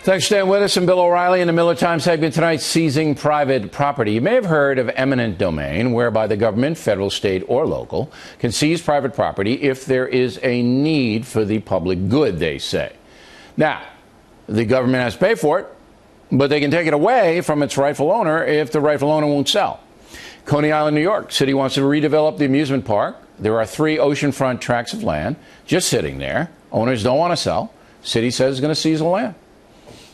Thanks for staying with us. I'm Bill O'Reilly in the Miller Times segment tonight, Seizing Private Property. You may have heard of eminent domain, whereby the government, federal, state, or local, can seize private property if there is a need for the public good, they say. Now, the government has to pay for it, but they can take it away from its rightful owner if the rightful owner won't sell. Coney Island, New York. City wants to redevelop the amusement park. There are 3 oceanfront tracts of land just sitting there. Owners don't want to sell. City says it's going to seize the land.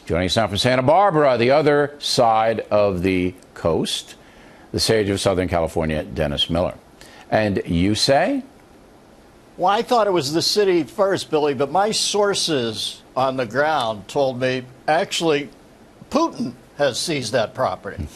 Joining us now from Santa Barbara, the other side of the coast, the sage of Southern California, Dennis Miller. And you say? Well, I thought it was the city first, Billy, but my sources on the ground told me, actually, Putin has seized that property.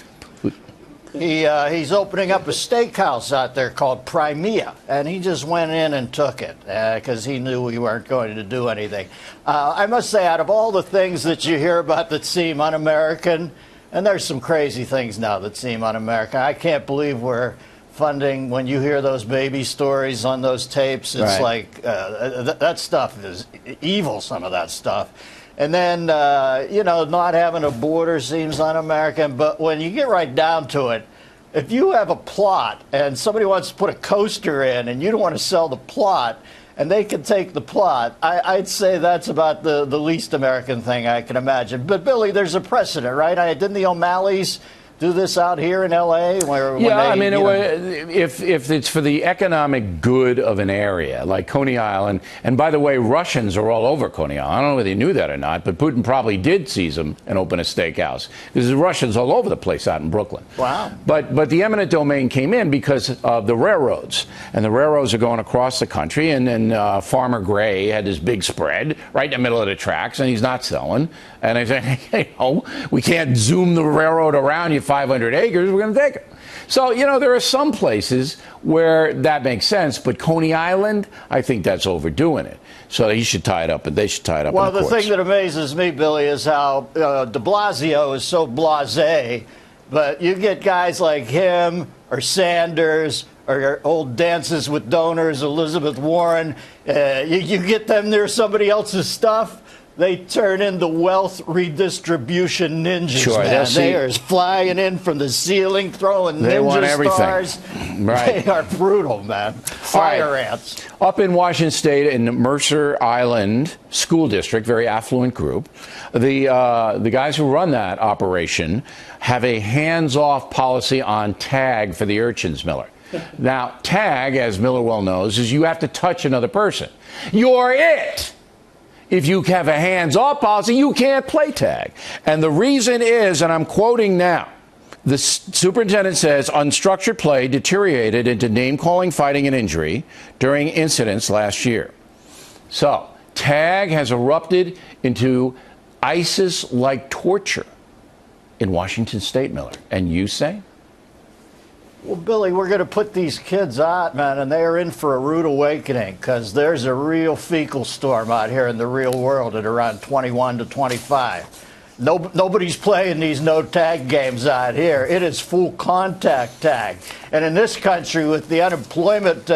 He's opening up a steakhouse out there called Crimea, and he just went in and took it because he knew we weren't going to do anything. I must say, out of all the things that you hear about that seem un-American, and there's some crazy things now that seem un-American, I can't believe we're funding, when you hear those baby stories on those tapes, it's like that stuff is evil, some of that stuff. And then, not having a border seems un-American. But when you get right down to it, if you have a plot and somebody wants to put a coaster in and you don't want to sell the plot and they can take the plot, I'd say that's about the least American thing I can imagine. But, Billy, there's a precedent, right? Didn't the O'Malleys do this out here in L.A.? If it's for the economic good of an area, like Coney Island, and by the way, Russians are all over Coney Island. I don't know whether you knew that or not, but Putin probably did seize them and open a steakhouse. There's Russians all over the place out in Brooklyn. Wow. But the eminent domain came in because of the railroads, and the railroads are going across the country, and then Farmer Gray had this big spread right in the middle of the tracks, and he's not selling. And I said, hey, we can't zoom the railroad around you 500 acres, we're going to take it. So, there are some places where that makes sense, but Coney Island, I think that's overdoing it. So he should tie it up, and they should tie it up. Well, the thing that amazes me, Billy, is how de Blasio is so blasé, but you get guys like him or Sanders or old Dances with Donors, Elizabeth Warren, you get them near somebody else's stuff, they turn into wealth redistribution ninjas. Sure, man. They are flying in from the ceiling, throwing ninja stars. Right. They are brutal, man. Fire ants. Up in Washington State, in Mercer Island School District, very affluent group, the guys who run that operation have a hands-off policy on tag for the urchins, Miller. Now, tag, as Miller well knows, is you have to touch another person. You're it. If you have a hands-off policy, you can't play tag. And the reason is, and I'm quoting now, the superintendent says unstructured play deteriorated into name-calling, fighting, and injury during incidents last year. So tag has erupted into ISIS-like torture in Washington State, Miller. And you say? Well, Billy, we're going to put these kids out, man, and they are in for a rude awakening because there's a real fecal storm out here in the real world at around 21 to 25. Nobody's playing these no-tag games out here. It is full contact tag. And in this country, with the unemployment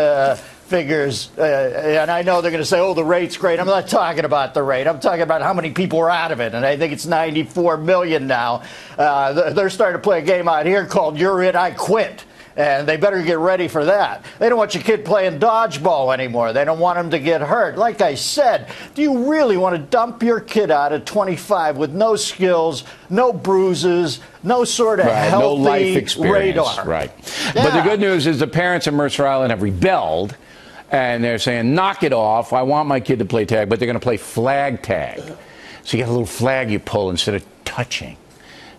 figures, and I know they're going to say, oh, the rate's great. I'm not talking about the rate. I'm talking about how many people are out of it. And I think it's 94 million now. They're starting to play a game out here called You're It, I Quit. And they better get ready for that. They don't want your kid playing dodgeball anymore. They don't want him to get hurt. Like I said, do you really want to dump your kid out at 25 with no skills, no bruises, no sort of healthy no life experience, radar? Right. Yeah. But the good news is the parents of Mercer Island have rebelled, and they're saying, knock it off. I want my kid to play tag, but they're going to play flag tag. So you got a little flag you pull instead of touching.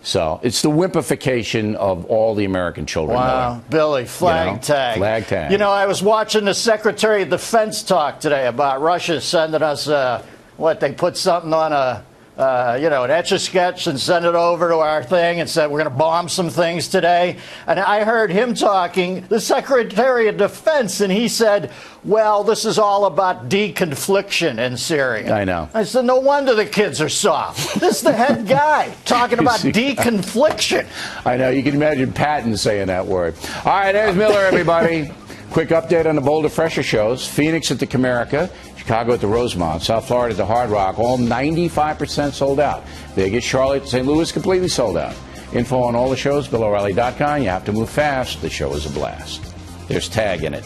So it's the wimpification of all the American children. Wow, Billy, flag tag. Flag tag. I was watching the Secretary of Defense talk today about Russia sending us, they put something on an Etch-a-Sketch and send it over to our thing and said, we're going to bomb some things today. And I heard him talking, the Secretary of Defense, and he said, well, this is all about deconfliction in Syria. I know. I said, no wonder the kids are soft. This is the head guy talking about deconfliction. I know. You can imagine Patton saying that word. All right, there's Miller, everybody. Quick update on the Boulder Fresher shows. Phoenix at the Comerica, Chicago at the Rosemont, South Florida at the Hard Rock, all 95% sold out. Vegas, Charlotte, St. Louis, completely sold out. Info on all the shows, BillO'Reilly.com. You have to move fast. The show is a blast. There's tag in it.